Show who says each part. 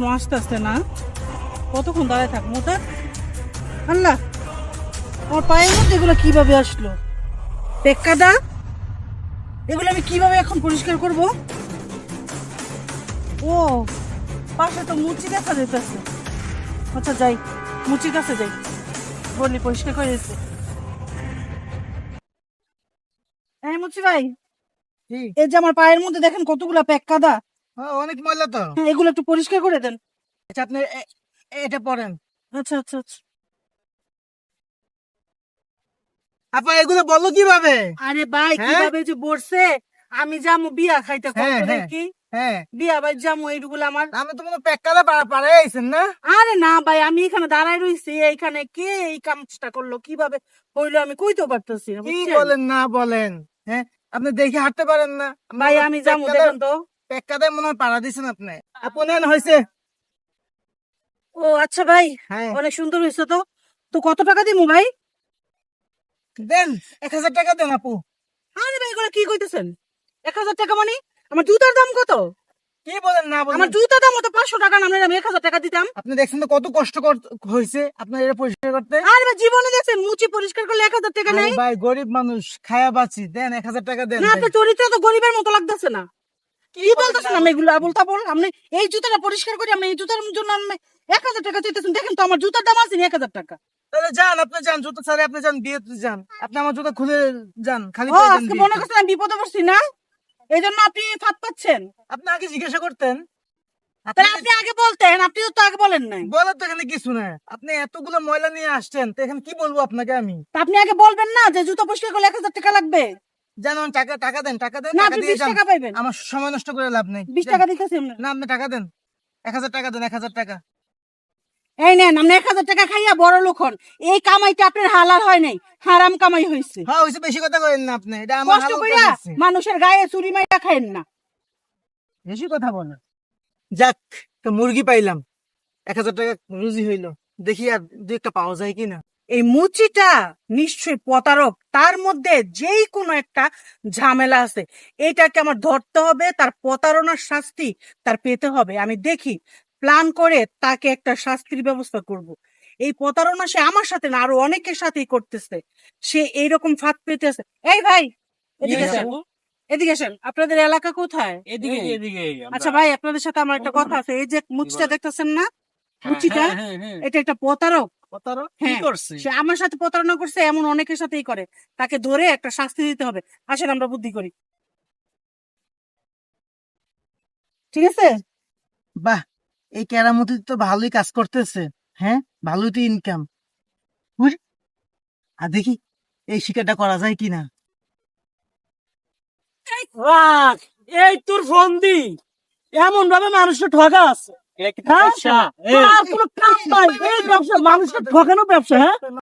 Speaker 1: এখনো আসতে আসতে না, কতক্ষণ দাঁড়ায় থাকবো তা? আল্লাহ, আমার পায়ের মধ্যে এগুলো কিভাবে আসলো? টেক্কাদা, এগুলো আমি কিভাবে এখন পরিষ্কার করব? ও, পাশে তো মুচি দেখা যেতেছে। আচ্ছা যাই, মুচির কাছে যাই, বললি পরিষ্কার করে দিচ্ছে। হ্যাঁ মুচি ভাই,
Speaker 2: কি?
Speaker 1: এই যে আমার পায়ের মধ্যে দেখেন কতগুলা পেক্কাদা।
Speaker 2: অনেক ময়লা তো।
Speaker 1: হ্যাঁ, এগুলো একটু পরিষ্কার করে দেন।
Speaker 2: আচ্ছা, আপনি এটা পরেন।
Speaker 1: আচ্ছা আচ্ছা আচ্ছা।
Speaker 2: আপা এগুলো বলো কিভাবে?
Speaker 1: আরে ভাই,
Speaker 2: হ্যাঁ
Speaker 1: কিভাবে যে বলছে, আমি যামু বিয়া খাইতে
Speaker 2: হ্যাঁ
Speaker 1: কত
Speaker 2: হ্যাঁ
Speaker 1: কি
Speaker 2: হ্যাঁ,
Speaker 1: বিয়া ভাই যামু, এইগুলো আমার।
Speaker 2: আমি তো মনে পেক্কালে পারে আইছেন না।
Speaker 1: আরে না ভাই, আমি এখানে দাঁড়ায় রইছি, এইখানে কে এই কাজটা করলো, কিভাবে হইলো আমি কইতেও পারতেছি না,
Speaker 2: কি
Speaker 1: বুঝছেন?
Speaker 2: বলেন না বলেন? হ্যাঁ, আপনি দেখে হাঁটতে পারেন না?
Speaker 1: ভাই আমি যামু, দেখেন তো।
Speaker 2: পেক্কালে মনে হয় পাড়া দিছেন আপনি। আপনার হয়েছে।
Speaker 1: ও আচ্ছা ভাই,
Speaker 2: হ্যাঁ,
Speaker 1: অনেক সুন্দর হয়েছে তো। তো কত টাকা দিমু ভাই?
Speaker 2: দেন 1000 টাকা দেন আপু।
Speaker 1: আরে ভাই, এগুলো কি কইতেছেন? 1,000 টাকা মানে? আমার জুতার দাম কত?
Speaker 2: কি বলেন না
Speaker 1: আমার
Speaker 2: বলেন?
Speaker 1: জুতার দাম তো 500 টাকা, না আমি 1,000 টাকা দিতাম?
Speaker 2: আপনি দেখছেন তো কত কষ্ট হয়েছে আপনার এটা পরিষ্কার করতে।
Speaker 1: আরে ভাই, জীবনে দেখছেন মুচি পরিষ্কার করলে 1,000 টাকা
Speaker 2: আরে
Speaker 1: নেই?
Speaker 2: ভাই, গরিব মানুষ, খায়া বাঁচি, দেন 1000 টাকা দেন
Speaker 1: না,
Speaker 2: ভাই।
Speaker 1: আপনার চরিত্র তো গরিবের মতো লাগতেছে না। কি
Speaker 2: বলেন
Speaker 1: বলতেছেন
Speaker 2: না
Speaker 1: আমি
Speaker 2: বলেন?
Speaker 1: এগুলো আবুল তাবুল? আপনি এই জুতাটা পরিষ্কার করি, আমি এই জুতার জন্য আমি 1,000 টাকা চাইতেছেন? দেখেন তো আমার জুতার দাম আছে 1,000 টাকা।
Speaker 2: তাহলে যান, আপনি যান, জুতো ছাড়ে আপনি যান, বিয়েতে যান, আপনি আমার জুতো খুলে যান, খালি
Speaker 1: ও,
Speaker 2: পায়ে যান
Speaker 1: আজকে মনে
Speaker 2: বিয়েতে।
Speaker 1: করছেন আমি বিপদে পড়ছি না, এই জন্য আপনি ফাঁদ পাচ্ছেন?
Speaker 2: আপনি আগে জিজ্ঞাসা করতেন। আপনি
Speaker 1: তাহলে আপনি আগে বলতেন, আপনি তো আগে বলেন নাই।
Speaker 2: বলার তো এখানে কিছু না। আপনি এতগুলো ময়লা নিয়ে আসছেন, তো এখানে কি বলবো আপনাকে আমি?
Speaker 1: তা আপনি আগে বলবেন না যে জুতো পরিষ্কার করলে 1,000 টাকা লাগবে?
Speaker 2: জান, আমার টাকা টাকা দেন, টাকা দেন,
Speaker 1: না,
Speaker 2: টাকা
Speaker 1: আপনি
Speaker 2: দিয়ে
Speaker 1: 20
Speaker 2: যান।
Speaker 1: টাকা পাইবেন।
Speaker 2: আমার সময় নষ্ট করে লাভ নেই।
Speaker 1: 20
Speaker 2: যান।
Speaker 1: টাকা দিতেছি আপনার।
Speaker 2: না, আপনি টাকা দেন। 1000 টাকা দেন, 1000 টাকা।
Speaker 1: এই নেন, আপনি 1,000 টাকা খাইয়া বড় লোক হন। এই কামাইটা আপনার হালাল হয় নাই, হারাম কামাই হয়েছে।
Speaker 2: হ্যাঁ, হয়েছে, বেশি কথা করেন না আপনি, এটা আমার
Speaker 1: কষ্ট
Speaker 2: হালাল
Speaker 1: কইরা
Speaker 2: কামাইছে।
Speaker 1: মানুষের গায়ে চুরি মাইরা খাইেন না।
Speaker 2: বেশি কথা বলেন। যাক, তো মুরগি পাইলাম, 1000 টাকা রুজি হইলো। দেখি আর দু একটা পাওয়া যায় কিনা।
Speaker 1: এই মুচিটা নিশ্চয়ই প্রতারক, তার মধ্যে যেই কোনো একটা ঝামেলা আছে। এটাকে আমার ধরতে হবে, তার প্রতারণার শাস্তি তার পেতে হবে। আমি দেখি, প্ল্যান করে তাকে একটা শাস্তির ব্যবস্থা করব। এই প্রতারণা সে আমার সাথে না, আরো অনেকের সাথেই করতেছে। সে এইরকম ফাঁদ পেতে আছে। এই ভাই, এদিকে আসেন, এদিকে আসেন। আপনাদের এলাকা কোথায়?
Speaker 3: এদিকে এদিকে
Speaker 1: আচ্ছা ভাই, আপনাদের সাথে আমার একটা কথা আছে। এই যে মুচিটা দেখতেছেন না, মুচিটা, এটা একটা প্রতারক।
Speaker 2: প্রতারক
Speaker 3: কি
Speaker 1: হ্যাঁ,
Speaker 3: করছে?
Speaker 1: সে আমার সাথে প্রতারণা করছে, এমন অনেকের সাথেই করে। তাকে ধরে একটা শাস্তি দিতে হবে। আসেন আমরা বুদ্ধি করি, ঠিক আছে?
Speaker 2: বাহ, এই কেরামতি তো ভালোই কাজ করতেছে। হ্যাঁ, ভালোই তো ইনকাম। আর দেখি এই শিকারটা করা যায় কিনা।
Speaker 3: রাখ, এই তোর ফন্দি এমন ভাবে মানুষকে ঠকা আছে। হ্যাঁ? আর কোনো কাম নাই, এই ব্যবসা মানুষকে ঠকানো ব্যবসা। হ্যাঁ,